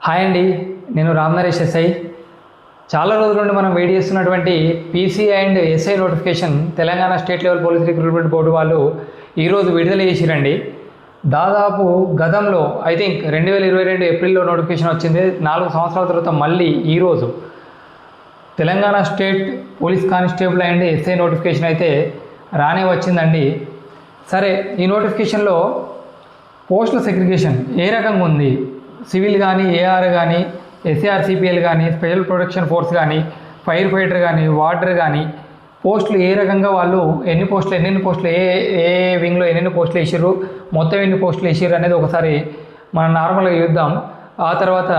Hi అండి, నేను Ram Naresh SI. చాలా రోజుల నుండి మనం వెయిట్ చేస్తున్నటువంటి PC and SI notification Telangana state level police recruitment board వాళ్ళు ఈరోజు విడుదల చేసిరండి. దాదాపు గతంలో ఐ థింక్ 2022 ఏప్రిల్లో నోటిఫికేషన్ వచ్చింది. 4 సంవత్సరాల తర్వాత మళ్ళీ ఈరోజు Telangana state police constable and SI notification అయితే రానే వచ్చిందండి. సరే, ఈ నోటిఫికేషన్లో పోస్టుల సెగ్రిగేషన్ ఏ రకంగా ఉంది, సివిల్ కానీ, ఏఆర్ కానీ, ఎస్ఏఆర్సిపిఎల్ కానీ, స్పెషల్ ప్రొటెక్షన్ ఫోర్స్ కానీ, ఫైర్ ఫైటర్ కానీ, వాటర్ కానీ పోస్టులు ఏ రకంగా వాళ్ళు ఎన్ని పోస్టులు ఏ ఏ వింగ్లో ఎన్ని పోస్టులు వేసారు, మొత్తం ఎన్ని పోస్టులు వేసారు అనేది ఒకసారి మనం నార్మల్గా చూద్దాం. ఆ తర్వాత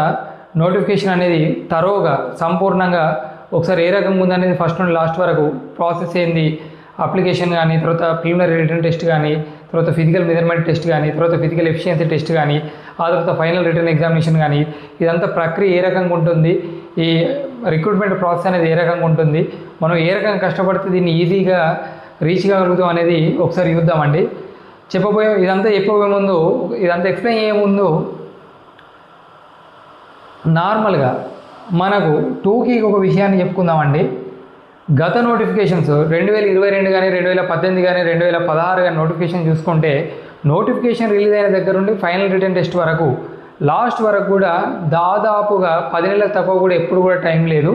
నోటిఫికేషన్ అనేది తరోగా సంపూర్ణంగా ఒకసారి ఏ రకంగా ఉందనేది ఫస్ట్ నుండి లాస్ట్ వరకు ప్రాసెస్ ఏంది, అప్లికేషన్ కానీ, తర్వాత ప్రిలిమినరీ రిటన్ టెస్ట్ కానీ, తర్వాత ఫిజికల్ మెజర్మెంట్ టెస్ట్ కానీ, తర్వాత ఫిజికల్ ఎఫిషియన్సీ టెస్ట్ కానీ, ఆ తర్వాత ఫైనల్ రిటర్న్ ఎగ్జామినేషన్ కానీ, ఇదంతా ప్రక్రియ ఏ రకంగా ఉంటుంది, ఈ రిక్రూట్మెంట్ ప్రాసెస్ అనేది ఏ రకంగా ఉంటుంది, మనం ఏ రకంగా కష్టపడితే దీన్ని ఈజీగా రీచ్ కాగలుగుతాం అనేది ఒకసారి చూద్దామండి. ఇదంతా చెప్పబోయే ముందు, ఇదంతా ఎక్స్ప్లెయిన్ చేయే ముందు నార్మల్గా మనకు టూకి ఒక విషయాన్ని చెప్పుకుందామండి. గత నోటిఫికేషన్స్ 2022 కానీ, 2018 కానీ, 2016 కానీ నోటిఫికేషన్ చూసుకుంటే నోటిఫికేషన్ రిలీజ్ అయిన దగ్గర నుండి ఫైనల్ రిటర్న్ టెస్ట్ వరకు లాస్ట్ వరకు కూడా దాదాపుగా 10 నెలలకు తక్కువ కూడా ఎప్పుడు కూడా టైం లేదు.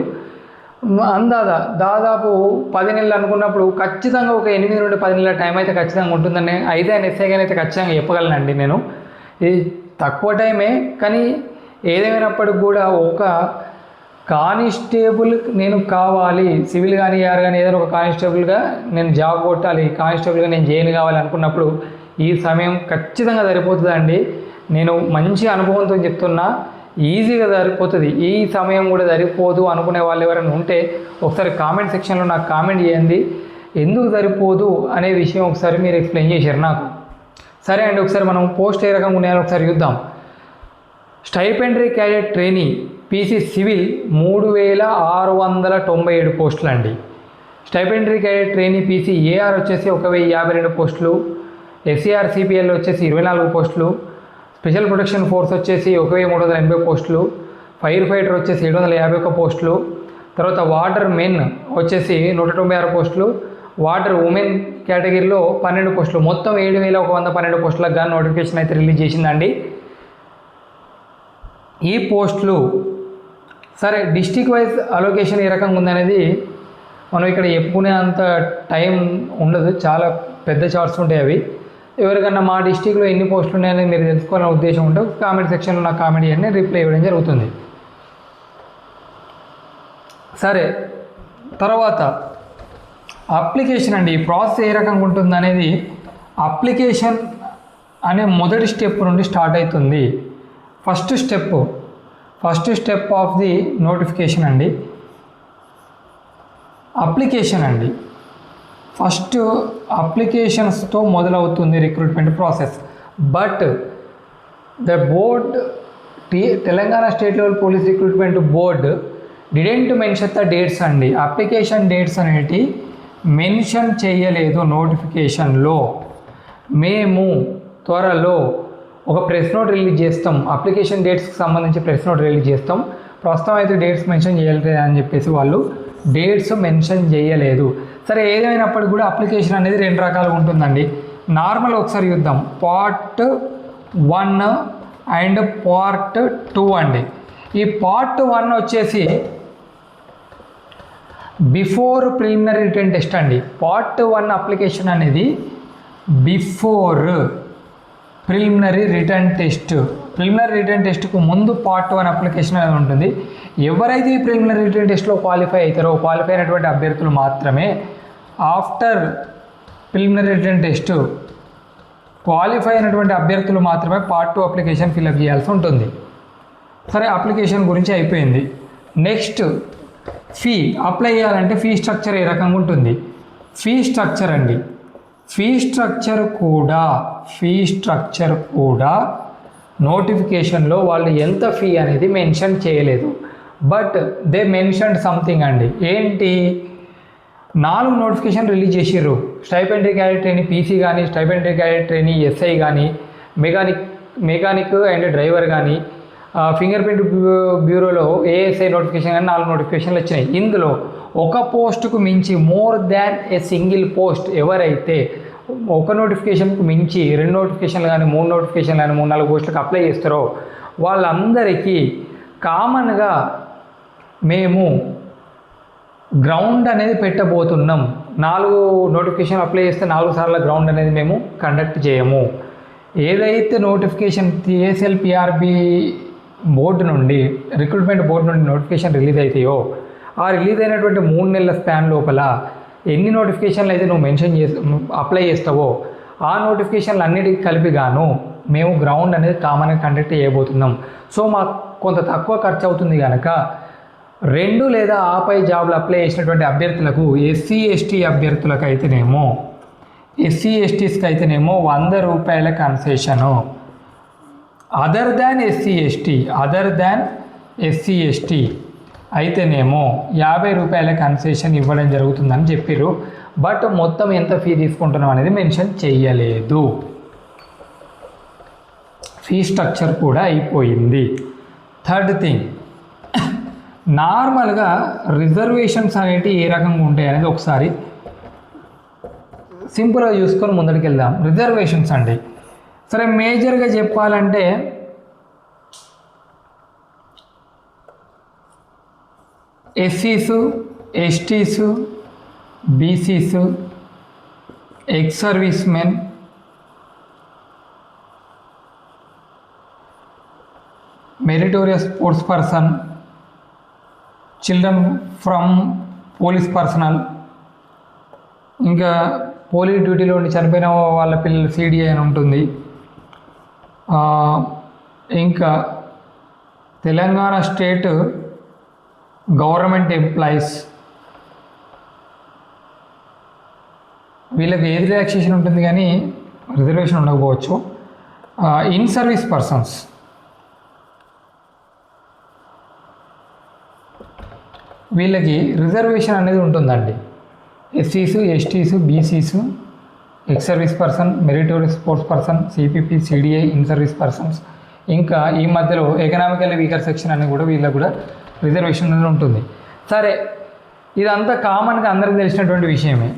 దాదాపు 10 నెలలు అనుకున్నప్పుడు ఖచ్చితంగా ఒక 8 నుండి 10 నెలల టైం అయితే ఖచ్చితంగా ఉంటుందని అయితే ఎస్ఐ కానీ అయితే ఖచ్చితంగా చెప్పగలనండి. నేను ఇది తక్కువ టైమే, కానీ ఏదేమైనప్పటికి కూడా ఒక కానిస్టేబుల్ నేను కావాలి, సివిల్ కానీ ఏఆర్ కానీ ఏదైనా ఒక కానిస్టేబుల్గా నేను జాబ్ కొట్టాలి, కానిస్టేబుల్గా నేను జైన్ కావాలి అనుకున్నప్పుడు ఈ సమయం ఖచ్చితంగా సరిపోతుందండి. నేను మంచి అనుభవంతో చెప్తున్నా, ఈజీగా సరిపోతుంది. ఈ సమయం కూడా సరిపోదు అనుకునే వాళ్ళు ఎవరైనా ఉంటే ఒకసారి కామెంట్ సెక్షన్లో నాకు కామెంట్ చేయండి, ఎందుకు సరిపోదు అనే విషయం ఒకసారి మీరు ఎక్స్ప్లెయిన్ చేశారు నాకు. సరే అండి, ఒకసారి మనం పోస్ట్ ఏ రకంగా ఉన్నాయో ఒకసారి చూద్దాం. Stipendiary cadet trainee PC civil 3697 పోస్టులు అండి. Stipendiary cadet trainee PC AR వచ్చేసి 1052 పోస్టులు, ఎస్ఏఆర్సిపిఎల్ వచ్చేసి 24 పోస్టులు, స్పెషల్ ప్రొటెక్షన్ ఫోర్స్ వచ్చేసి 1380 పోస్టులు, ఫైర్ ఫైటర్ వచ్చేసి 751 పోస్టులు, తర్వాత వాటర్ మెన్ వచ్చేసి 196 పోస్టులు, వాటర్ ఉమెన్ కేటగిరీలో 12 పోస్టులు, మొత్తం 7112 పోస్టులకు కానీ నోటిఫికేషన్ అయితే రిలీజ్ చేసిందండి. ఈ పోస్టులు సరే డిస్టిక్ వైజ్ అలొకేషన్ ఏ రకంగా ఉందనేది మనం ఇక్కడ చెప్పుకునే అంత టైం ఉండదు, చాలా పెద్ద చార్ట్స్ ఉంటాయి అవి. ఎవరికన్నా మా డిస్టిక్లో ఎన్ని పోస్టులు ఉన్నాయని మీరు తెలుసుకోవాలనే ఉద్దేశం ఉంటే కామెంట్ సెక్షన్లో నాకు కామెంట్ చేయండి, రిప్లై ఇవ్వడం జరుగుతుంది. సరే, తర్వాత అప్లికేషన్ అండి. ఈ ప్రాసెస్ ఏ రకంగా ఉంటుంది అనేది అప్లికేషన్ అనే మొదటి స్టెప్ నుండి స్టార్ట్ అవుతుంది. First step of the notification అండి అప్లికేషన్ అండి. ఫస్ట్ అప్లికేషన్స్తో మొదలవుతుంది recruitment process. But the board Telangana state level police recruitment board didn't mention the dates అండి. అప్లికేషన్ డేట్స్ అనేటి మెన్షన్ చేయలేదు నోటిఫికేషన్లో. మేము త్వరలో ఒక ప్రెస్ నోట్ రిలీజ్ చేస్తాం, అప్లికేషన్ డేట్స్కి సంబంధించి ప్రెస్ నోట్ రిలీజ్ చేస్తాం. ప్రస్తుతం అయితే డేట్స్ మెన్షన్ చేయలేదు అని చెప్పేసి వాళ్ళు డేట్స్ మెన్షన్ చేయలేదు. సరే, ఏదైనప్పటికీ కూడా అప్లికేషన్ అనేది 2 రకాలుగా ఉంటుందండి. నార్మల్ ఒకసారి చూద్దాం. పార్ట్ 1 అండ్ పార్ట్ 2 అండి. ఈ పార్ట్ 1 వచ్చేసి బిఫోర్ ప్రిలిమినరీ రిటన్ టెస్ట్ అండి. పార్ట్ 1 అప్లికేషన్ అనేది బిఫోర్ ప్రిలిమినరీ రిటర్న్ టెస్ట్కు ముందు పార్ట్ 1 అప్లికేషన్ అనేది ఉంటుంది. ఎవరైతే ఈ ప్రిలిమినరీ రిటర్న్ టెస్ట్లో క్వాలిఫై అయినటువంటి అభ్యర్థులు మాత్రమే after preliminary return test qualify అయినటువంటి అభ్యర్థులు మాత్రమే పార్ట్ 2 అప్లికేషన్ ఫిల్అప్ చేయాల్సి ఉంటుంది. సరే, అప్లికేషన్ గురించి అయిపోయింది. నెక్స్ట్ ఫీ అప్లై చేయాలంటే ఫీ స్ట్రక్చర్ ఏ రకంగా ఉంటుంది. ఫీ స్ట్రక్చర్ కూడా నోటిఫికేషన్లో వాళ్ళు ఎంత ఫీ అనేది మెన్షన్ చేయలేదు. బట్ దే మెన్షన్ సంథింగ్ అండి. ఏంటి, 4 నోటిఫికేషన్ రిలీజ్ చేసిర్రు. స్టైపెండరీ క్యాడెట్ ట్రైనీ పీసీ కానీ, స్టైపెండరీ క్యాడెట్ ట్రైనీ ఎస్ఐ కానీ, మెకానిక్ అండ్ డ్రైవర్ కానీ, ఫింగర్ ప్రింట్ బ్యూరోలో ఏఎస్ఐ నోటిఫికేషన్ కానీ 4 నోటిఫికేషన్లు వచ్చినాయి. ఇందులో ఒక పోస్టుకు మించి more than a single post ఎవరైతే ఒక నోటిఫికేషన్కు మించి 2 నోటిఫికేషన్లు కానీ 3 నోటిఫికేషన్లు కానీ 3-4 పోస్టులకు అప్లై చేస్తారో వాళ్ళందరికీ కామన్గా మేము గ్రౌండ్ అనేది పెట్టబోతున్నాం. 4 నోటిఫికేషన్ అప్లై చేస్తే 4 సార్ల గ్రౌండ్ అనేది మేము కండక్ట్ చేయము. ఏదైతే నోటిఫికేషన్ టీఎస్ఎల్పిఆర్బి బోర్డు నుండి రిక్రూట్మెంట్ బోర్డు నుండి నోటిఫికేషన్ రిలీజ్ అవుతాయో ఆ రిలీజ్ అయినటువంటి 3 నెలల స్పాన్ లోపల ఎన్ని నోటిఫికేషన్లు అయితే నువ్వు మెన్షన్ అప్లై చేస్తావో ఆ నోటిఫికేషన్లు అన్నిటికీ కలిపిగాను మేము గ్రౌండ్ అనేది కామన్గా కండక్ట్ చేయబోతున్నాం. సో మాకు కొంత తక్కువ ఖర్చు అవుతుంది కనుక 2 లేదా ఆపై జాబ్లు అప్లై చేసినటువంటి అభ్యర్థులకు ఎస్సీ ఎస్టీ అభ్యర్థులకు అయితేనేమో ఎస్సీ ఎస్టీస్కి అయితేనేమో 100 రూపాయల concession. Other than SC ST అయితేనేమో 50 రూపాయల కన్సెషన్ ఇవ్వడం జరుగుతుందని చెప్పారు. బట్ మొత్తం ఎంత ఫీ తీసుకుంటున్నాం అనేది మెన్షన్ చేయలేదు. ఫీ స్ట్రక్చర్ కూడా అయిపోయింది. థర్డ్ థింగ్, నార్మల్గా రిజర్వేషన్స్ అనేవి ఏ రకంగా ఉంటాయి అనేది ఒకసారి సింపుల్గా చూసుకొని ముందరికి వెళ్దాం. రిజర్వేషన్స్ అండి, సరే మేజర్గా చెప్పాలంటే ఎస్సీసు, STs, BCs, ex service men, meritorious sports person, children from police personnel, ఇంకా పోలీస్ డ్యూటీలో ఉండి చనిపోయిన వాళ్ళ పిల్లలు సిడిఐ అని ఉంటుంది. ఇంకా తెలంగాణ స్టేట్ గవర్నమెంట్ ఎంప్లాయీస్ వీళ్ళకి ఏది రిలాక్సేషన్ ఉంటుంది కానీ రిజర్వేషన్ ఉండకపోవచ్చు. ఇన్ సర్వీస్ పర్సన్స్ వీళ్ళకి రిజర్వేషన్ అనేది ఉంటుందండి. ఎస్సీసు, STs, BCs, ex service person, meritorious sports person, CPP, CDI, in service persons, ఇంకా ఈ మధ్యలో ఎకనామికల్లీ వీకర్ సెక్షన్ అనేది కూడా వీళ్ళకి కూడా రిజర్వేషన్ అనేది ఉంటుంది. సరే, ఇదంతా కామన్గా అందరికీ తెలిసినటువంటి విషయమే.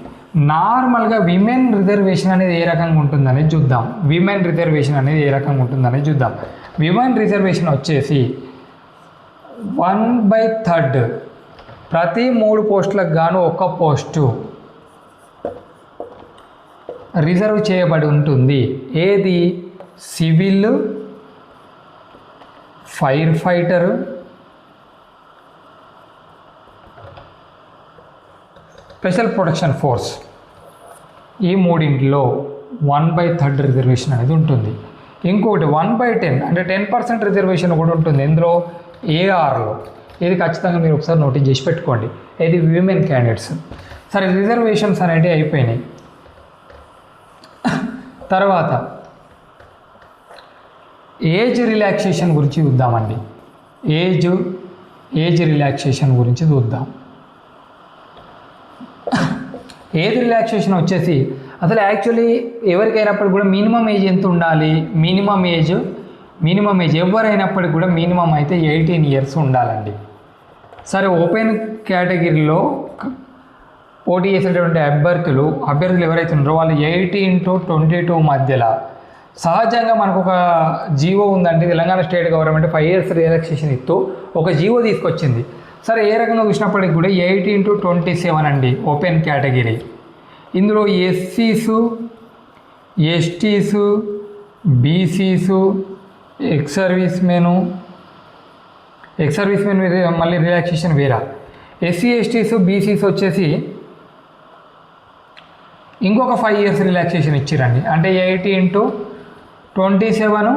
నార్మల్గా విమెన్ రిజర్వేషన్ అనేది ఏ రకంగా ఉంటుందనేది చూద్దాం. విమెన్ రిజర్వేషన్ విమెన్ రిజర్వేషన్ వచ్చేసి 1/3 ప్రతి 3 పోస్టులకు గాను 1 పోస్టు రిజర్వ్ చేయబడి ఉంటుంది. ఏది? Civil, fire fighter, special protection force, ఈ 3 1/3 రిజర్వేషన్ అనేది ఉంటుంది. ఇంకొకటి 1/10 అంటే 10% రిజర్వేషన్ కూడా ఉంటుంది. ఇందులో ఏఆర్లో ఇది ఖచ్చితంగా మీరు ఒకసారి నోటీస్ చేసి పెట్టుకోండి. ఇది విమెన్ క్యాండిడేట్స్. సరే, రిజర్వేషన్స్ అనేవి అయిపోయినాయి. తర్వాత ఏజ్ రిలాక్సేషన్ గురించి చూద్దామండి. ఏజ్ రిలాక్సేషన్ గురించి చూద్దాం. ఏజ్ రిలాక్సేషన్ వచ్చేసి అసలు యాక్చువల్లీ ఎవరికైనప్పటికి కూడా మినిమం ఏజ్ ఎంత ఉండాలి? మినిమం ఏజ్ ఎవరైనప్పటికి కూడా మినిమం అయితే 18 ఇయర్స్ ఉండాలండి. సరే, ఓపెన్ కేటగిరీలో పోటీ చేసేటటువంటి అభ్యర్థులు ఎవరైతే ఉన్నారో వాళ్ళు 18 to 22 మధ్యలో. సహజంగా మనకు ఒక జీవో ఉందండి, Telangana state government 5 years relaxation ఇస్తూ ఒక జీవో తీసుకొచ్చింది. సరే, ఏ రకంగా చూసినప్పటికి కూడా 18 to 27 అండి ఓపెన్ కేటగిరీ. ఇందులో ఎస్సీసు, STs, BCs, ex service men మళ్ళీ రిలాక్సేషన్ వేరా. ఎస్సీ, ఎస్టీసు, బీసీస్ వచ్చేసి ఇంకొక 5 years రిలాక్సేషన్ ఇచ్చిరండి. అంటే 18 to 27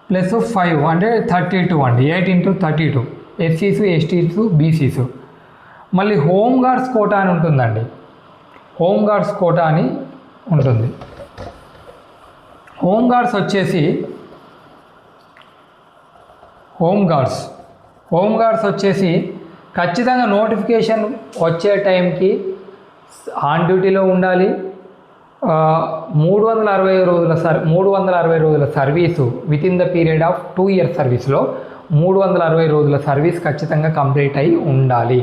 ప్లస్ 5 అంటే 32 అండి. 18 to 32 ఎస్సీసు, ఎస్టీసు, బీసీసు. మళ్ళీ హోమ్ గార్డ్స్ కోటా అని ఉంటుందండి. హోమ్ గార్డ్స్ వచ్చేసి హోమ్ గార్డ్స్ వచ్చేసి ఖచ్చితంగా నోటిఫికేషన్ వచ్చే టైంకి ఆన్ డ్యూటీలో ఉండాలి. 360 రోజుల service with in the period of 2 years సర్వీస్లో 360 రోజుల సర్వీస్ ఖచ్చితంగా కంప్లీట్ అయి ఉండాలి.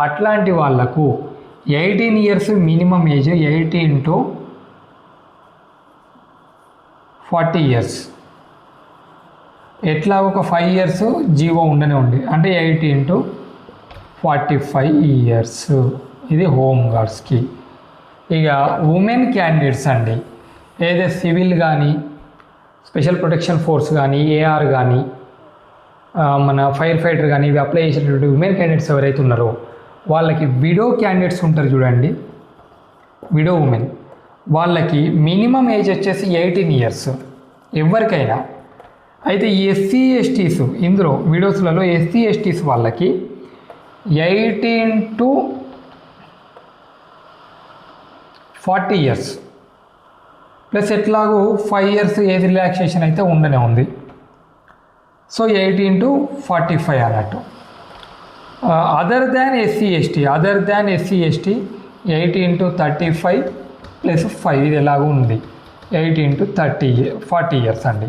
అట్లాంటి వాళ్లకు 18 years minimum age, 18 to 40 years, ఎట్లా ఒక 5 ఇయర్స్ జీవో ఉండనే ఉంది, అంటే 18 to 45 ఇయర్స్. ఇది హోమ్ గార్డ్స్కి. ఇక ఉమెన్ క్యాండిడేట్స్ అండి, ఏదైతే సివిల్ కానీ, స్పెషల్ ప్రొటెక్షన్ ఫోర్స్ కానీ, ఏఆర్ కానీ, మన ఫైర్ ఫైటర్ కానీ ఇవి అప్లై చేసేటటువంటి ఉమెన్ క్యాండిడేట్స్ ఎవరైతే ఉన్నారో వాళ్ళకి విడో క్యాండిడేట్స్ ఉంటారు చూడండి, విడో ఉమెన్, వాళ్ళకి మినిమం ఏజ్ వచ్చేసి 18 ఇయర్స్ ఎవరికైనా. అయితే ఎస్సీ ఎస్టీస్, ఇందులో విడోస్లలో ఎస్సీ ఎస్టీస్ వాళ్ళకి 18 to 40 ఇయర్స్ ప్లస్ ఎట్లాగూ 5 ఇయర్స్ ఏజ్ రిలాక్సేషన్ అయితే ఉండనే ఉంది. సో 18 to 45 అన్నట్టు. Other than SC ST 18 to 35 plus 5 ఇది ఎలాగూ ఉంది, 18 to 40 ఇయర్స్ అండి.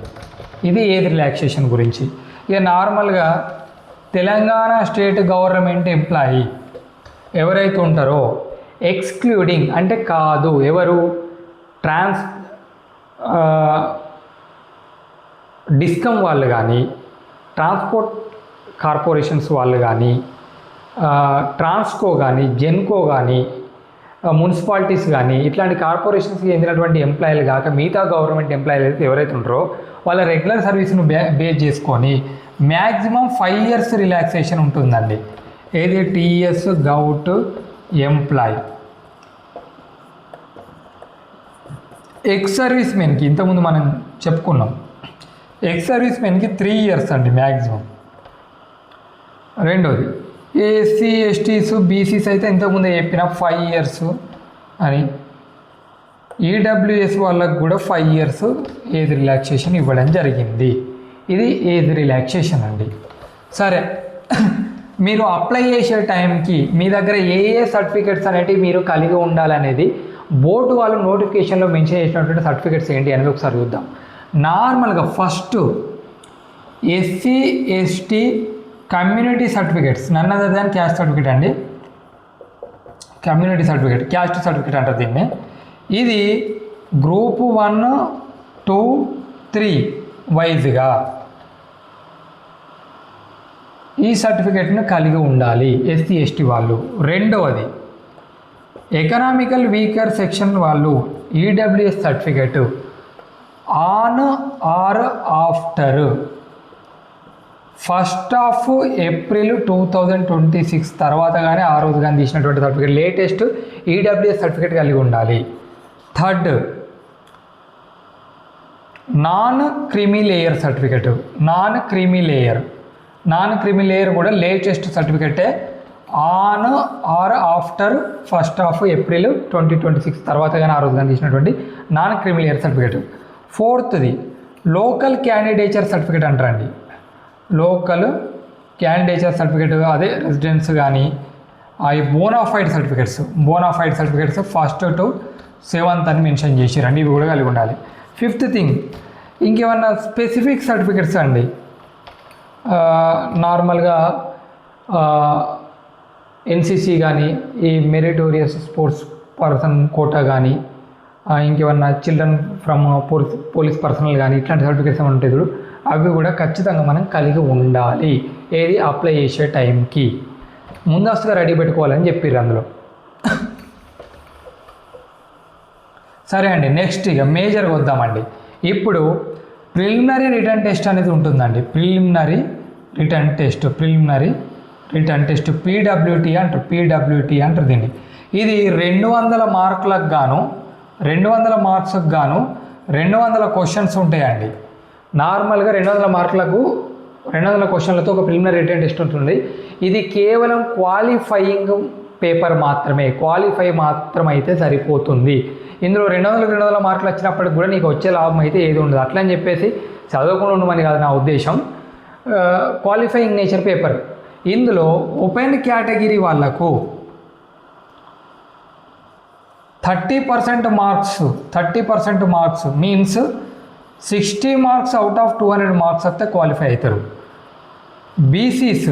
ఇది ఏజ్ రిలాక్సేషన్ గురించి. ఇక నార్మల్గా తెలంగాణ స్టేట్ గవర్నమెంట్ ఎంప్లాయీ ఎవరైతే ఉంటారో ఎక్స్క్లూడింగ్ అంటే కాదు, ఎవరు డిస్కమ్ వాళ్ళు కానీ, ట్రాన్స్పోర్ట్ కార్పొరేషన్స్ వాళ్ళు కానీ, ట్రాన్స్కో కానీ, జెన్కో కానీ, మున్సిపాలిటీస్ కానీ, ఇట్లాంటి కార్పొరేషన్స్కి చెందినటువంటి ఎంప్లాయీలు కాక మిగతా గవర్నమెంట్ ఎంప్లాయీలు అయితే ఎవరైతే ఉంటారో వాళ్ళ రెగ్యులర్ సర్వీస్ను బేస్ చేసుకొని మ్యాక్సిమం 5 ఇయర్స్ రిలాక్సేషన్ ఉంటుందండి. ఏది TS govt employee. Ex service మెన్కి ఇంతకుముందు మనం చెప్పుకున్నాం, ఎక్స్ సర్వీస్ మెన్కి 3 ఇయర్స్ అండి మ్యాక్సిమం. రెండోది ఎస్సీ ఎస్టీస్ బీసీస్ అయితే ఇంతకుముందు చెప్పిన 5 ఇయర్స్ అని. ఈడబ్ల్యూఎస్ వాళ్ళకు కూడా 5 ఇయర్స్ ఏజ్ రిలాక్సేషన్ ఇవ్వడం జరిగింది. ఇది ఏజ్ రిలాక్సేషన్ అండి. సరే, మీరు అప్లై చేసే టైంకి మీ దగ్గర ఏ సర్టిఫికెట్స్ అనేటివి మీరు కలిగి ఉండాలనేది బోర్డు వాళ్ళు నోటిఫికేషన్లో మెన్షన్ చేసినటువంటి సర్టిఫికెట్స్ ఏంటి అనేది ఒకసారి చూద్దాం. నార్మల్గా first SC ST community certificates, none other than caste certificate అండి. కమ్యూనిటీ సర్టిఫికేట్, క్యాస్ట్ సర్టిఫికేట్ అంటారు దీన్ని. ఇది గ్రూప్ 1, 2, 3 వైజ్గా ఈ సర్టిఫికేట్ను కలిగి ఉండాలి ఎస్సీ ఎస్టీ వాళ్ళు. రెండవది ఎకనామికల్ వీకర్ సెక్షన్ వాళ్ళు EWS certificate on or after 1 April 2026 తర్వాత కానీ ఆ రోజు కానీ తీసినటువంటి సర్టిఫికేట్, లేటెస్ట్ ఈడబ్ల్యూఎస్ సర్టిఫికేట్ కలిగి ఉండాలి. Third non creamy layer certificate, non creamy layer కూడా లేటెస్ట్ సర్టిఫికేటే, ఆన్ ఆర్ ఆఫ్టర్ 1 ఏప్రిల్ 2026 తర్వాత కానీ ఆ రోజు కానీ తీసినటువంటి నాన్ క్రిమీ లేయర్ సర్టిఫికేట్. ఫోర్త్ది లోకల్ క్యాండిడేచర్ సర్టిఫికేట్ అంటారండి. లోకల్ క్యాండిడేచర్ సర్టిఫికేట్ అదే రెసిడెన్స్ కానీ అవి bonafide certificates 1st to 7th అని మెన్షన్ చేసిరండి, ఇవి కూడా కలిగి ఉండాలి. ఫిఫ్త్ థింగ్ ఇంకేమన్నా స్పెసిఫిక్ సర్టిఫికేట్స్ అండి. నార్మల్గా ఎన్సిసి కానీ, ఈ మెరిటోరియస్ స్పోర్ట్స్ పర్సన్ కోటా కానీ, ఇంకేమన్నా చిల్డ్రన్ ఫ్రమ్ పోలీస్ పర్సనల్ కానీ ఇట్లాంటి సర్టిఫికేట్స్ ఏమైనా ఉంటాయి చూడు, అవి కూడా ఖచ్చితంగా మనం కలిగి ఉండాలి. ఏది అప్లై చేసే టైంకి ముందస్తుగా రెడీ పెట్టుకోవాలని చెప్పారు అందులో. సరే అండి, నెక్స్ట్ ఇక మేజర్గా వద్దామండి. ఇప్పుడు ప్రిలిమినరీ రిటర్న్ టెస్ట్ అనేది ఉంటుందండి. ప్రిలిమినరీ రిటర్న్ టెస్ట్ పీడబ్ల్యూటీ అంటారు దీన్ని. ఇది 200 మార్కులకు గాను 200 మార్క్స్కి గాను 200 క్వశ్చన్స్ ఉంటాయండి. నార్మల్గా 200 మార్కులకు 200 క్వశ్చన్లతో ఒక ప్రిలిమినరీ రిటర్న్ టెస్ట్ ఉంటుంది. ఇది కేవలం క్వాలిఫైయింగ్ పేపర్ మాత్రమే, క్వాలిఫై మాత్రం అయితే సరిపోతుంది. ఇందులో 200 మార్కులు వచ్చినప్పటికి కూడా నీకు వచ్చే లాభం అయితే ఏది ఉండదు. అట్లా అని చెప్పేసి చదవకుండా ఉండమని కాదు నా ఉద్దేశం. Qualifying nature paper. ఇందులో ఓపెన్ కేటగిరీ వాళ్ళకు 30% marks means 60 marks out of 200 marks వస్తే క్వాలిఫై అవుతారు. BCs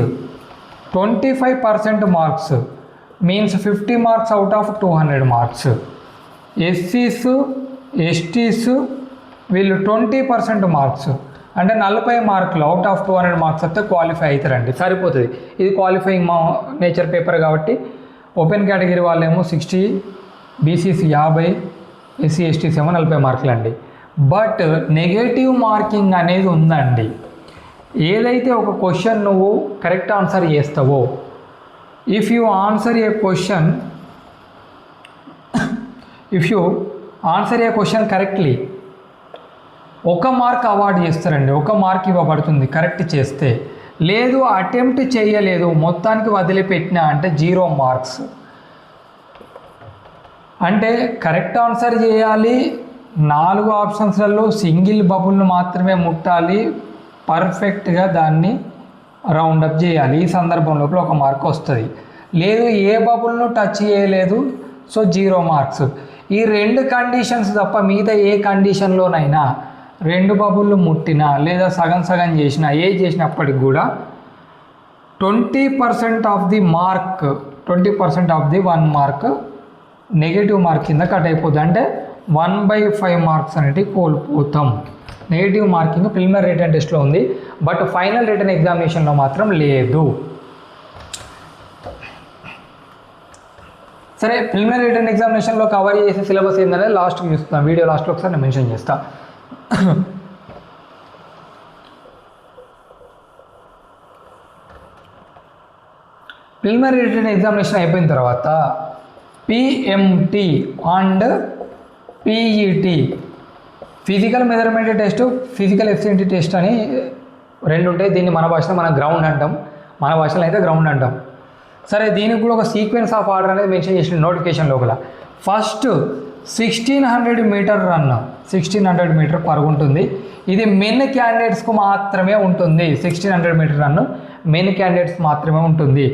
25% marks means 50 marks out of 200 marks. ఎస్సీస్ ఎస్టీస్ వీళ్ళు 20% మార్క్స్ అంటే 40 మార్కులు అవుట్ ఆఫ్ 200 మార్క్స్ వస్తే క్వాలిఫై అవుతారండి, సరిపోతుంది. ఇది క్వాలిఫైయింగ్ మా నేచర్ పేపర్ కాబట్టి ఓపెన్ కేటగిరీ వాళ్ళేమో 60, బీసీస్ 50, ఎస్సీ ఎస్టీస్ ఏమో 40 మార్కులు అండి. బట్ నెగటివ్ మార్కింగ్ అనేది ఉందండి. ఏదైతే ఒక క్వశ్చన్ నువ్వు కరెక్ట్ ఆన్సర్ చేస్తావో, if you answer A question correctly 1 mark award చేస్తారండి, 1 మార్క్ ఇవ్వబడుతుంది కరెక్ట్ చేస్తే. లేదు అటెంప్ట్ చేయలేదు మొత్తానికి వదిలిపెట్టినా అంటే 0 మార్క్స్. అంటే కరెక్ట్ ఆన్సర్ చేయాలి, 4 ఆప్షన్స్లలో సింగిల్ బబుల్ను మాత్రమే ముట్టాలి, పర్ఫెక్ట్గా దాన్ని రౌండప్ చేయాలి. ఈ సందర్భం లోపల 1 మార్క్ వస్తుంది. లేదు ఏ బబుల్ను టచ్ చేయలేదు, సో 0 మార్క్స్. ఈ 2 కండిషన్స్ తప్ప మిగతా ఏ కండిషన్లోనైనా 2 బబుళ్ళు ముట్టినా లేదా సగం సగం చేసినా ఏ చేసినప్పటికి కూడా 20% of the mark 20% of the 1 mark negative mark కింద కట్ అయిపోతుంది. అంటే 1/5 మార్క్స్ అనేవి కోల్పోతాం. నెగిటివ్ మార్కింగ్ ప్రిలిమినరీ రిటన్ టెస్ట్లో ఉంది, బట్ ఫైనల్ రిటన్ ఎగ్జామినేషన్లో మాత్రం లేదు. సరే, ప్రిలిమినరీ రిటన్ ఎగ్జామినేషన్లో కవర్ చేసే సిలబస్ ఏంటనేది లాస్ట్కి చూస్తాను, వీడియో లాస్ట్లో ఒకసారి నేను మెన్షన్ చేస్తాను. ప్రిలిమినరీ రిటన్ ఎగ్జామినేషన్ అయిపోయిన తర్వాత PMT and PET physical measurement test, physical efficiency test అని 2 ఉంటాయి. దీన్ని మన భాషలో మనం గ్రౌండ్ అంటాం, మన భాషలో అయితే గ్రౌండ్ అంటాం. సరే, దీనికి కూడా ఒక సీక్వెన్స్ ఆఫ్ ఆర్డర్ అనేది మెన్షన్ చేసిన నోటిఫికేషన్ లోపల. ఫస్ట్ 1600 మీటర్ రన్, 1600 మీటర్ పరుగు ఉంటుంది. ఇది మెన్ క్యాండిడేట్స్కు మాత్రమే ఉంటుంది. 1600 మీటర్ రన్ మెన్ క్యాండిడేట్స్ మాత్రమే ఉంటుంది.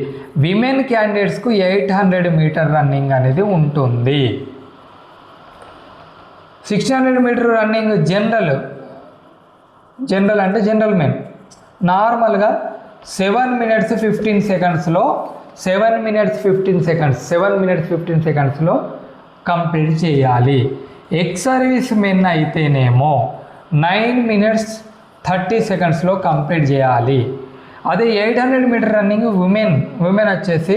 విమెన్ క్యాండిడేట్స్కు 800 మీటర్ రన్నింగ్ అనేది ఉంటుంది. 1600 మీటర్ రన్నింగ్ జనరల్ అంటే జనరల్ మెన్ నార్మల్గా 7 minutes 15 secondsలో 7 minutes 15 secondsలో కంప్లీట్ చేయాలి. ఎక్స్ సర్వీస్ మెన్ అయితేనేమో 9 minutes 30 secondsలో కంప్లీట్ చేయాలి. అదే 800 మీటర్ రన్నింగ్ ఉమెన్ వచ్చేసి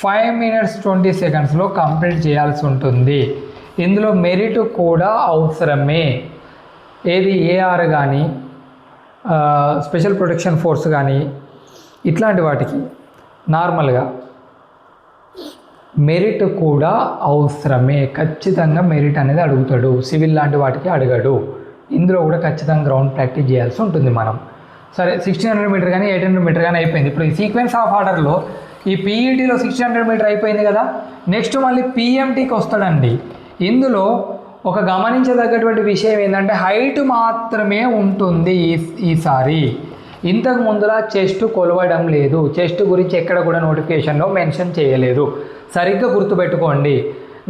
5 minutes 20 secondsలో కంప్లీట్ చేయాల్సి ఉంటుంది. ఇందులో మెరిట్ కూడా అవసరమే. ఏది ఏఆర్ కానీ స్పెషల్ ప్రొటెక్షన్ ఫోర్స్ కానీ ఇట్లాంటి వాటికి నార్మల్గా మెరిట్ కూడా అవసరమే. ఖచ్చితంగా మెరిట్ అనేది అడుగుతాడు. సివిల్ లాంటి వాటికి అడగడు. ఇందులో కూడా ఖచ్చితంగా గ్రౌండ్ ప్రాక్టీస్ చేయాల్సి ఉంటుంది మనం. సరే, 1600 మీటర్ కానీ 800 మీటర్ కానీ అయిపోయింది. ఇప్పుడు ఈ సీక్వెన్స్ ఆఫ్ ఆర్డర్లో ఈ పీఈటీలో 1600 మీటర్ అయిపోయింది కదా, నెక్స్ట్ మళ్ళీ పిఎంటీకి వస్తాడండి. ఇందులో ఒక గమనించదగ్గటువంటి విషయం ఏంటంటే హైట్ మాత్రమే ఉంటుంది ఈసారి. ఇంతకు ముందులా చెస్ట్ కొలవడం లేదు. చెస్ట్ గురించి ఎక్కడ కూడా నోటిఫికేషన్లో మెన్షన్ చేయలేదు. సరిగ్గా గుర్తుపెట్టుకోండి.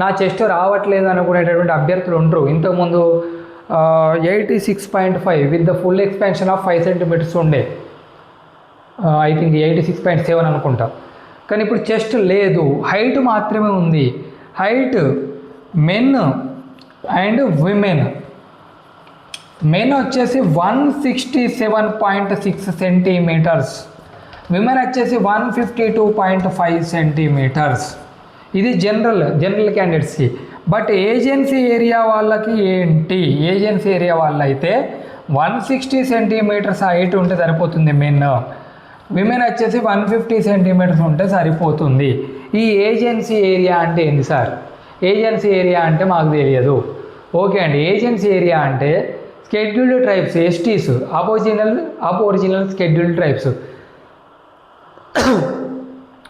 నా చెస్ట్ రావట్లేదు అనుకునేటటువంటి అభ్యర్థులు ఉంటారు. ఇంతకుముందు 86.5 with the full expansion of 5 centimeters ఉండే, ఐ థింక్ 86.7 అనుకుంటా. కానీ ఇప్పుడు చెస్ట్ లేదు, హైట్ మాత్రమే ఉంది. Height men and women. Men వచ్చేసి 167.6 centimeters, విమెన్ వచ్చేసి 152.5 centimeters. ఇది జనరల్ క్యాండిడేట్స్కి. బట్ ఏజెన్సీ ఏరియా వాళ్ళకి ఏంటి? ఏజెన్సీ ఏరియా వాళ్ళైతే 160 centimeters హైట్ ఉంటే సరిపోతుంది మెన్. విమెన్ వచ్చేసి 150 centimeters ఉంటే సరిపోతుంది. ఈ ఏజెన్సీ ఏరియా అంటే ఏంటి సార్? ఏజెన్సీ ఏరియా అంటే మాకు తెలియదు. ఓకే అండి, ఏజెన్సీ ఏరియా అంటే scheduled tribes, STs, aboriginal scheduled tribes.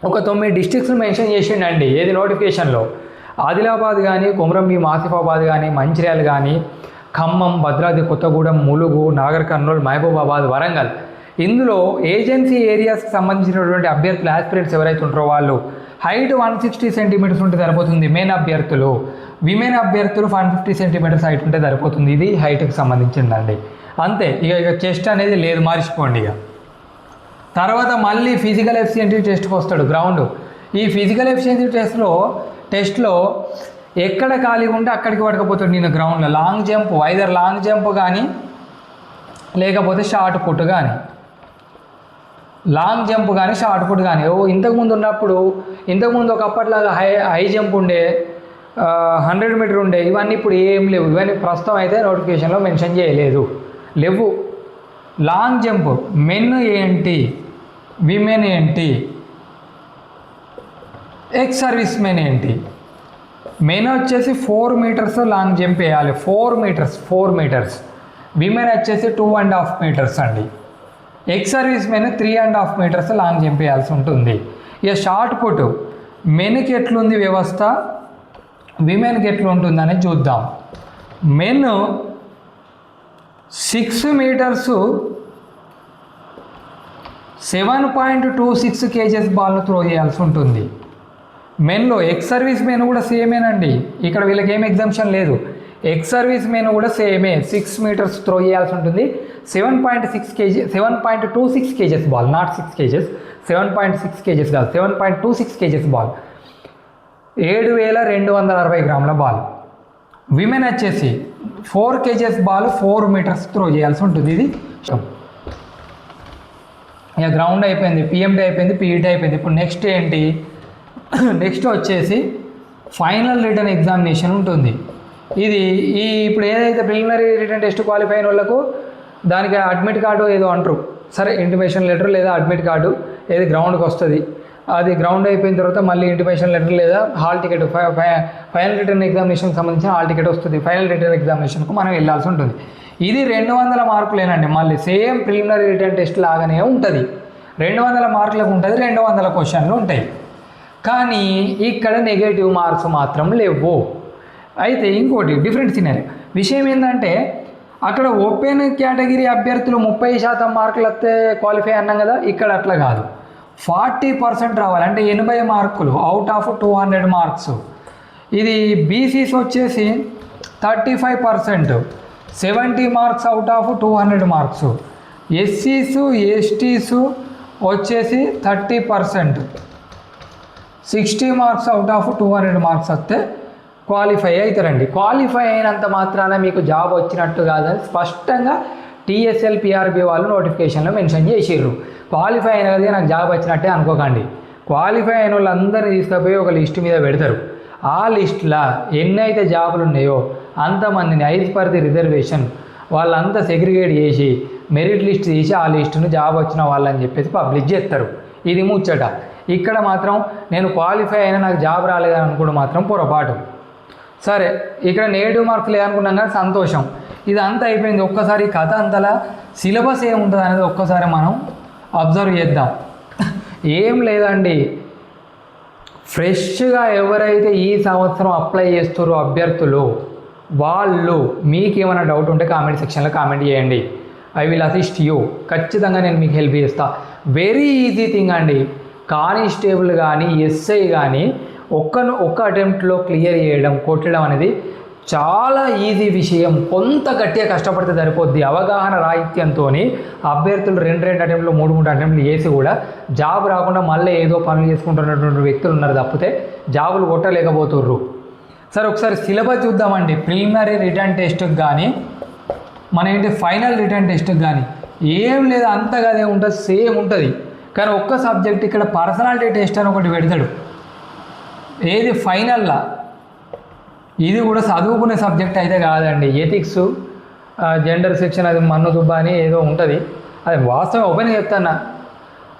ఒక 9 డిస్ట్రిక్ట్స్ మెన్షన్ చేసిండండి ఏది నోటిఫికేషన్లో. ఆదిలాబాద్ కానీ, కొమరంభీం, ఆసిఫాబాద్ కానీ, మంచిర్యాల కానీ, ఖమ్మం, భద్రాద్రి కొత్తగూడెం, ములుగు, నాగర్ కర్నూలు, మహబూబాబాద్, వరంగల్. ఇందులో ఏజెన్సీ ఏరియాస్కి సంబంధించినటువంటి అభ్యర్థులు ఆస్పిరెంట్స్ ఎవరైతే ఉంటారో వాళ్ళు హైట్ 160 centimeters ఉంటే సరిపోతుంది మెయిన్ అభ్యర్థులు. విమెన్ అభ్యర్థులు 150 centimeters హైట్ ఉంటే సరిపోతుంది. ఇది హైట్కి సంబంధించిందండి. అంతే. ఇక చెస్ట్ అనేది లేదు, మర్చిపోండి. ఇక తర్వాత మళ్ళీ ఫిజికల్ ఎఫిషియన్సీ టెస్ట్కి వస్తాడు గ్రౌండ్. ఈ ఫిజికల్ ఎఫిషియన్సీ టెస్ట్లో ఎక్కడ ఖాళీగా ఉంటే అక్కడికి పడకపోతాడు నేను గ్రౌండ్లో. Long jump, either long jump కానీ లేకపోతే షార్ట్ పుట్ కానీ, లాంగ్ జంప్ కానీ షార్ట్ పుట్ కానీ. ఇంతకుముందు ఉన్నప్పుడు ఇంతకుముందు ఒకప్పట్లాగా హై జంప్ ఉండే, 100 మీటర్ ఉండే, ఇవన్నీ ఇప్పుడు ఏం లేవు. ఇవన్నీ ప్రస్తుతం అయితే నోటిఫికేషన్లో మెన్షన్ చేయలేదు, లేవు. లాంగ్ జంప్ మెన్ ఏంటి, విమెన్ ఏంటి, ఎక్స్ సర్వీస్ మెన్ ఏంటి. మెన్ వచ్చేసి 4 మీటర్స్ లాంగ్ జంప్ వేయాలి, 4 మీటర్స్. విమెన్ వచ్చేసి 2.5 మీటర్స్ అండి. Ex service men 3.5 metres long jump వేయాల్సి ఉంటుంది. ఇక షార్ట్ పుట్ మెన్కి ఎట్లుంది వ్యవస్థ, విమెన్కి ఎట్లుంటుందని చూద్దాం. మెన్ 6 మీటర్స్ 7.26 కేజెస్ బాల్ను త్రో చేయాల్సి ఉంటుంది మెన్లో. ఎక్స్ సర్వీస్ మెన్ కూడా సేమేనండి, ఇక్కడ వీళ్ళకి ఏం ఎగ్జామ్షన్ లేదు. ఎక్స్ సర్వీస్ మెన్ కూడా సేమే, 6 మీటర్స్ త్రో చేయాల్సి ఉంటుంది. 7.26 kgs ball, not 6 kgs, 7.6 kgs కాదు, 7.26 కేజెస్ బాల్, 7260 గ్రాముల బాల్. విమెన్ వచ్చేసి 4 కేజెస్ బాల్ 4 మీటర్స్ త్రో చేయాల్సి ఉంటుంది. ఇది ఇక గ్రౌండ్ అయిపోయింది, పిఎంటీ అయిపోయింది, పీఈటీ అయిపోయింది. ఇప్పుడు నెక్స్ట్ ఏంటి, నెక్స్ట్ వచ్చేసి ఫైనల్ రిటర్న్ ఎగ్జామినేషన్ ఉంటుంది. ఇది ఇప్పుడు ఏదైతే ప్రిలిమినరీ రిటర్న్ టెస్ట్ క్వాలిఫై అయిన వాళ్ళకు దానికి అడ్మిట్ కార్డు ఏదో అంటారు, సరే ఇంటిమేషన్ లెటర్ లేదా అడ్మిట్ కార్డు ఏది గ్రౌండ్కి వస్తుంది. అది గ్రౌండ్ అయిపోయిన తర్వాత మళ్ళీ ఇంటిమేషన్ లెటర్ లేదా హాల్ టికెట్, ఫైనల్ రిటర్న్ ఎగ్జామినేషన్కి సంబంధించిన హాల్ టికెట్ వస్తుంది. ఫైనల్ రిటర్న్ ఎగ్జామినేషన్కు మనం వెళ్ళాల్సి ఉంటుంది. ఇది 200 మార్కులేనండి, మళ్ళీ సేమ్ ప్రిలిమినరీ రిటర్న్ టెస్ట్ లాగానే ఉంటుంది. 200 మార్కులకు ఉంటుంది, 200 క్వశ్చన్లు ఉంటాయి. కానీ ఇక్కడ నెగటివ్ మార్క్స్ మాత్రం లేవు. అయితే ఇంకోటి డిఫరెంట్ సినారియో విషయం ఏంటంటే, అక్కడ ఓపెన్ కేటగిరీ అభ్యర్థులు 30% మార్కులు వస్తే క్వాలిఫై అన్నాం కదా, ఇక్కడ అట్లా కాదు, 40% రావాలి, అంటే 80 మార్కులు అవుట్ ఆఫ్ 200 మార్క్స్. ఇది బీసీస్ వచ్చేసి 35%, 70 మార్క్స్ అవుట్ ఆఫ్ 200 మార్క్స్. ఎస్సీస్ ఎస్టీస్ వచ్చేసి 30%, 60 మార్క్స్ అవుట్ ఆఫ్ 200 మార్క్స్ వస్తే క్వాలిఫై అవుతారండి. క్వాలిఫై అయినంత మాత్రాన మీకు జాబ్ వచ్చినట్టు కాదని స్పష్టంగా టీఎస్ఎల్ పిఆర్బి వాళ్ళు నోటిఫికేషన్లో మెన్షన్ చేసిర్రు. క్వాలిఫై అయిన కదా నాకు జాబ్ వచ్చినట్టే అనుకోకండి. క్వాలిఫై అయిన వాళ్ళందరినీ తీసుకుపోయి ఒక లిస్ట్ మీద పెడతారు. ఆ లిస్టులో ఎన్నైతే జాబులు ఉన్నాయో అంతమందిని 5% రిజర్వేషన్ వాళ్ళంతా సెగ్రిగేట్ చేసి మెరిట్ లిస్ట్ తీసి ఆ లిస్టును జాబ్ వచ్చిన వాళ్ళని చెప్పేసి పబ్లిష్ చేస్తారు. ఇది ముచ్చట. ఇక్కడ మాత్రం నేను క్వాలిఫై అయినా నాకు జాబ్ రాలేదని అనుకోవడం మాత్రం పొరపాటు. సరే, ఇక్కడ నెగిటివ్ మార్క్స్ లేదనుకున్నాం కానీ సంతోషం. ఇది అంతా అయిపోయింది. ఒక్కసారి కథ అంతలా సిలబస్ ఏముంటుంది అనేది ఒక్కసారి మనం అబ్జర్వ్ చేద్దాం. ఏం లేదండి, ఫ్రెష్గా ఎవరైతే ఈ సంవత్సరం అప్లై చేస్తారో అభ్యర్థులు వాళ్ళు మీకేమైనా డౌట్ ఉంటే కామెంట్ సెక్షన్లో కామెంట్ చేయండి. I will assist you. ఖచ్చితంగా నేను మీకు హెల్ప్ చేస్తా. వెరీ ఈజీ థింగ్ అండి. కానిస్టేబుల్ కానీ ఎస్ఐ కానీ ఒక్క అటెంప్ట్లో క్లియర్ చేయడం, కొట్టడం అనేది చాలా ఈజీ విషయం. కొంత గట్టిగా కష్టపడితే సరిపోద్ది. అవగాహన రాహిత్యంతో అభ్యర్థులు 2 అటెంప్ట్లు 3 అటెంప్ట్లు చేసి కూడా జాబ్ రాకుండా మళ్ళీ ఏదో పనులు చేసుకుంటున్నటువంటి వ్యక్తులు ఉన్నారు తప్పితే జాబులు కొట్టలేకపోతుర్రు. సరే, ఒకసారి సిలబస్ చూద్దామండి. ప్రిలిమినరీ రిటర్న్ టెస్ట్కి కానీ మన ఏంటి ఫైనల్ రిటర్న్ టెస్ట్కి కానీ ఏం లేదు, అంతగా అదే ఉంటుంది, సేమ్ ఉంటుంది. కానీ ఒక్క సబ్జెక్ట్ ఇక్కడ పర్సనాలిటీ టెస్ట్ అని ఒకటి పెడతాడు. ఏది ఫైనల్లా, ఇది కూడా చదువుకునే సబ్జెక్ట్ అయితే కాదండి. ఎథిక్స్, జెండర్ సెక్షన్, అది మన్ను దుబ్బా అని ఏదో ఉంటుంది. అది వాస్తవం ఓపెన్ చెప్తాను,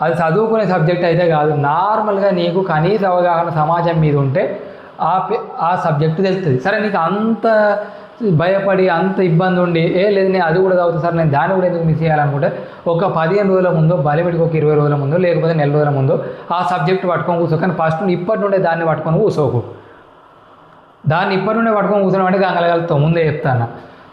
అది చదువుకునే సబ్జెక్ట్ అయితే కాదు. నార్మల్గా నీకు కనీస అవగాహన సమాజం మీద ఉంటే ఆ సబ్జెక్టు తెలుస్తుంది. సరే, నీకు అంత భయపడి అంత ఇబ్బంది ఉండి లేదు నేను అది కూడా చదువుతా సార్, నేను దాన్ని కూడా ఎందుకు మిస్ చేయాలనుకుంటే ఒక 15 రోజుల ముందు, బలిపెడికి ఒక 20 రోజుల ముందు, లేకపోతే 4 రోజుల ముందు ఆ సబ్జెక్ట్ పట్టుకొని కూర్చో. కానీ ఫస్ట్ ఇప్పటి నుండే దాన్ని పట్టుకొని కూర్చోకు. దాన్ని ఇప్పటి నుండే పట్టుకొని కూర్చోడం అంటే గంగలగలుగుతావు, ముందే చెప్తాను.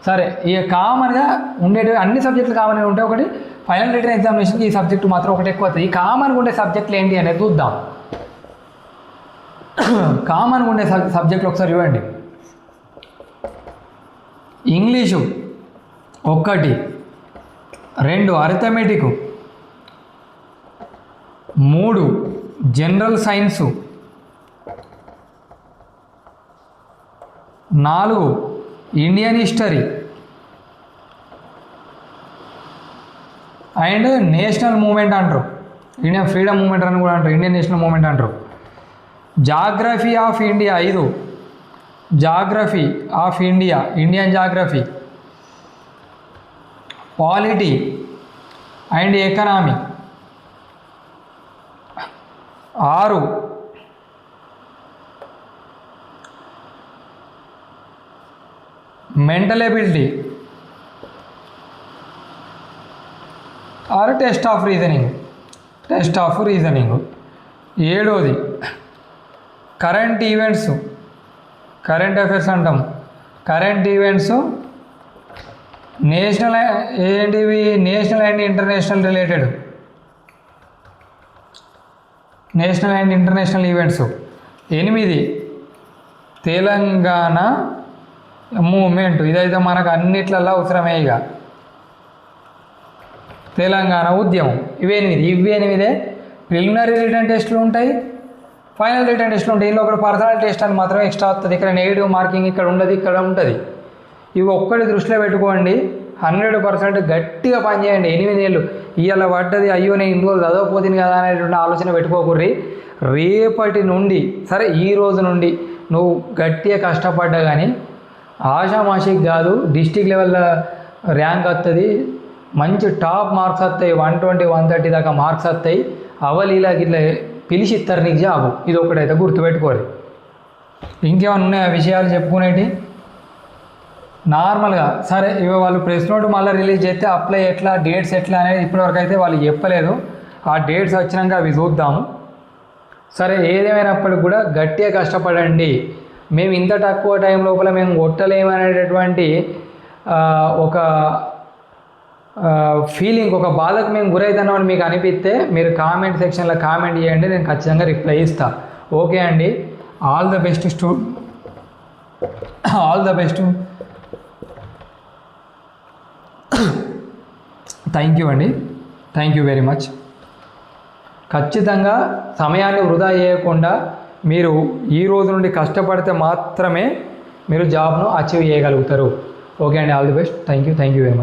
సరే, ఇక కామన్గా ఉండేవి అన్ని సబ్జెక్టులు కామన్గా ఉంటే ఒకటి ఫైనల్ రిటర్న్ ఎగ్జామినేషన్కి ఈ సబ్జెక్టు మాత్రం ఒకటి ఎక్కువ అవుతుంది. ఈ కామన్గా ఉండే సబ్జెక్టులు ఏంటి అనేది చూద్దాం. కామన్గా ఉండే సబ్జెక్టులు ఒకసారి చూడండి. English 1, 2 arithmetic, 3 general science, 4 Indian history and national movement అంటారు, ఇండియన్ ఫ్రీడమ్ మూమెంట్ అని కూడా అంటారు, ఇండియన్ నేషనల్ మూమెంట్ అంటారు. Geography of India 5 geography of India, Indian geography. Polity and economy 6 mental ability or test of reasoning, 7 current events, current affairs అంటాం. Current events national ఏంటివి, national and international related, national and international events. 8 Telangana movement, ఇదైతే మనకు అన్నిట్లలో అవసరమే. ఇక తెలంగాణ ఉద్యమం, ఇవి 8 preliminary return టెస్టులు ఉంటాయి, ఫైనల్ రిటర్న్ టెస్టులు ఉంటాయి. ఇందులో ఒకటి పర్సనల్ టెస్ట్ అని మాత్రం ఎక్స్ట్రా వస్తుంది. ఇక్కడ నెగిటివ్ మార్కింగ్ ఇక్కడ ఉండదు, ఇక్కడ ఉంటుంది. ఇవి ఒక్కటి దృష్టిలో పెట్టుకోండి. 100% గట్టిగా పనిచేయండి. 8 ఏళ్ళు ఇవాళ పడ్డది, అయ్యో నేను ఇన్ని రోజులు చదవకపోతుంది కదా అనేటువంటి ఆలోచన పెట్టుకోకూర్రి. రేపటి నుండి, సరే ఈ రోజు నుండి నువ్వు గట్టిగా కష్టపడ్డా కానీ ఆషామాషికి కాదు, డిస్టిక్ లెవెల్లో ర్యాంక్ వస్తుంది, మంచి టాప్ మార్క్స్ వస్తాయి, 120, 130 దాకా మార్క్స్ వస్తాయి. అవలీలా ఇట్లా పిలిచి ఇస్తారు నీకు జాబు. ఇది ఒకటైతే గుర్తుపెట్టుకోరు. ఇంకేమైనా ఉన్నాయా విషయాలు చెప్పుకునేటి? నార్మల్గా సరే ఇవి వాళ్ళు ప్రెస్ నోట్ మళ్ళీ రిలీజ్ చేస్తే అప్లై ఎట్లా, డేట్స్ ఎట్లా అనేది ఇప్పటివరకు అయితే వాళ్ళు చెప్పలేదు. ఆ డేట్స్ వచ్చినాక అవి చూద్దాము. సరే ఏదేమైనప్పటికి కూడా గట్టిగా కష్టపడండి. మేము ఇంత తక్కువ టైం లోపల మేము కొట్టలేమనేటటువంటి ఒక ఫీలింగ్, ఒక బాధకు మేము గురవుతున్నామని మీకు అనిపిస్తే మీరు కామెంట్ సెక్షన్లో కామెంట్ చేయండి, నేను ఖచ్చితంగా రిప్లై ఇస్తాను. ఓకే అండి, all the best all the best. Thank you అండి, థ్యాంక్ యూ వెరీ మచ్. ఖచ్చితంగా సమయాన్ని వృధా చేయకుండా మీరు ఈ రోజు నుండి కష్టపడితే మాత్రమే మీరు జాబ్ను అచీవ్ చేయగలుగుతారు. ఓకే అండి, all the best. Thank you very much.